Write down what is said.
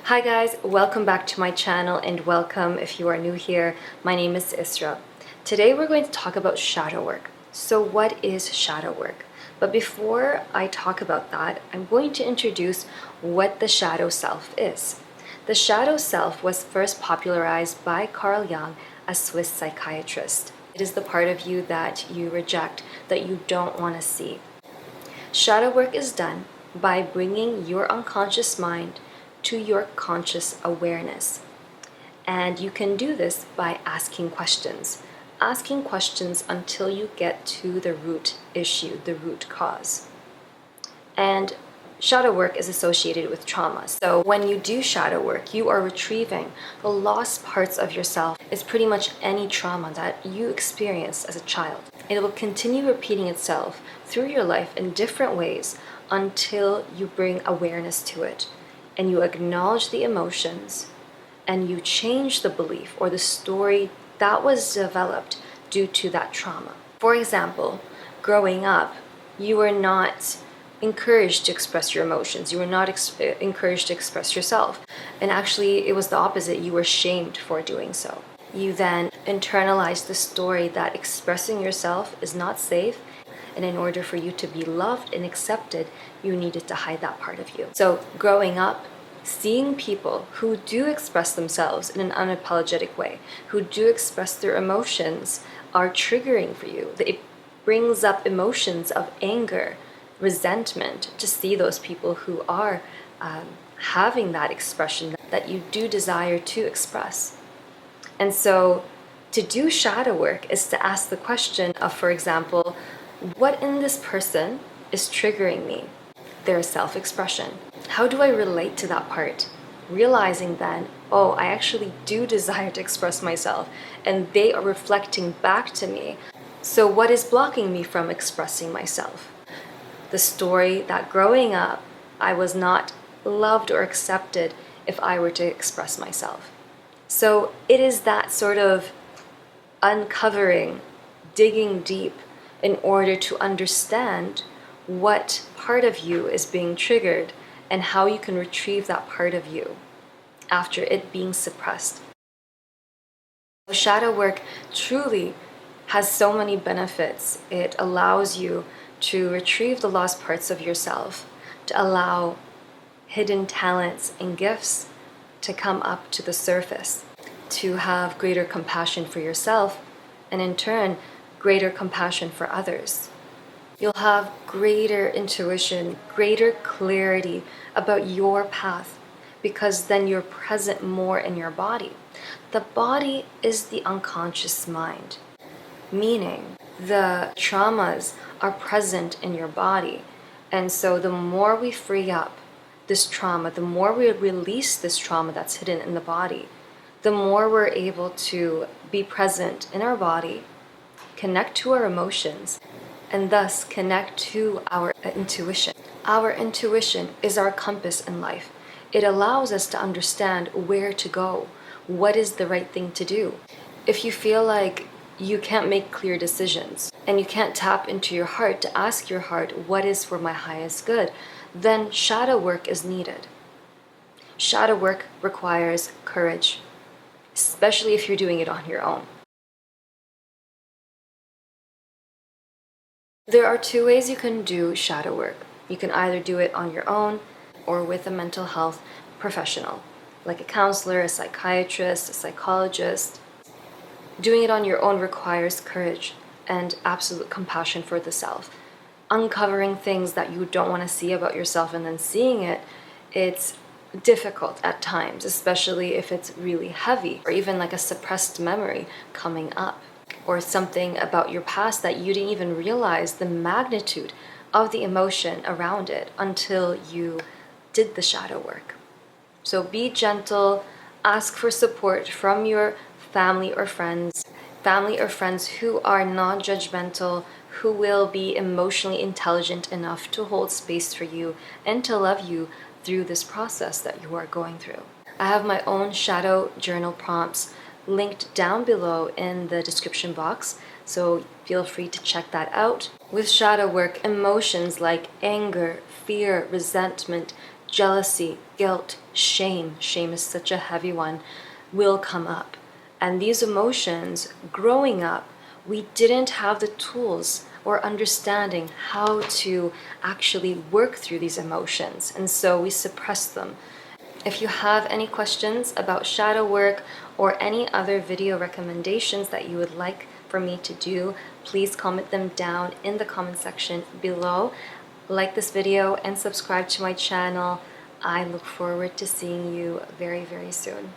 Hi guys, welcome back to my channel and welcome if you are new here. My name is Isra. Today we're going to talk about shadow work. So what is shadow work? But before I talk about that, I'm going to introduce what the shadow self is. The shadow self was first popularized by Carl Jung, a Swiss psychiatrist. It is the part of you that you reject, that you don't want to see. Shadow work is done by bringing your unconscious mind to your conscious awareness. And you can do this by asking questions. Asking questions until you get to the root issue, the root cause. And shadow work is associated with trauma. So when you do shadow work, you are retrieving the lost parts of yourself. It's pretty much any trauma that you experienced as a child. It will continue repeating itself through your life in different ways until you bring awareness to it. And you acknowledge the emotions, and you change the belief or the story that was developed due to that trauma. For example, growing up, you were not encouraged to express your emotions. You were not encouraged to express yourself. And actually, it was the opposite. You were shamed for doing so. You then internalized the story that expressing yourself is not safe, and in order for you to be loved and accepted, you needed to hide that part of you. So growing up, seeing people who do express themselves in an unapologetic way, who do express their emotions, are triggering for you. It brings up emotions of anger, resentment, to see those people who are having that expression that you do desire to express. And so to do shadow work is to ask the question of, for example, what in this person is triggering me? Their self-expression. How do I relate to that part? Realizing then, oh, I actually do desire to express myself, and they are reflecting back to me. So what is blocking me from expressing myself? The story that growing up, I was not loved or accepted if I were to express myself. So it is that sort of uncovering, digging deep in order to understand what part of you is being triggered and how you can retrieve that part of you after it being suppressed. Shadow work truly has so many benefits. It allows you to retrieve the lost parts of yourself, to allow hidden talents and gifts to come up to the surface, to have greater compassion for yourself, and in turn, greater compassion for others. You'll have greater intuition, greater clarity about your path, because then you're present more in your body. The body is the unconscious mind, meaning the traumas are present in your body. And so the more we free up this trauma, the more we release this trauma that's hidden in the body, the more we're able to be present in our body, connect to our emotions, and thus connect to our intuition. Our intuition is our compass in life. It allows us to understand where to go, what is the right thing to do. If you feel like you can't make clear decisions and you can't tap into your heart to ask your heart what is for my highest good, then shadow work is needed. Shadow work requires courage, especially if you're doing it on your own. There are two ways you can do shadow work. You can either do it on your own or with a mental health professional, like a counselor, a psychiatrist, a psychologist. Doing it on your own requires courage and absolute compassion for the self. Uncovering things that you don't want to see about yourself and then seeing it, it's difficult at times, especially if it's really heavy or even like a suppressed memory coming up, or something about your past that you didn't even realize the magnitude of the emotion around it until you did the shadow work. So be gentle, ask for support from your family or friends who are non-judgmental, who will be emotionally intelligent enough to hold space for you and to love you through this process that you are going through. I have my own shadow journal prompts linked down below in the description box, so feel free to check that out. With shadow work, emotions like anger, fear, resentment, jealousy, guilt, shame, shame is such a heavy one, will come up. And these emotions, growing up, we didn't have the tools or understanding how to actually work through these emotions. And so we suppress them. If you have any questions about shadow work or any other video recommendations that you would like for me to do, please comment them down in the comment section below. Like this video and subscribe to my channel. I look forward to seeing you very, very soon.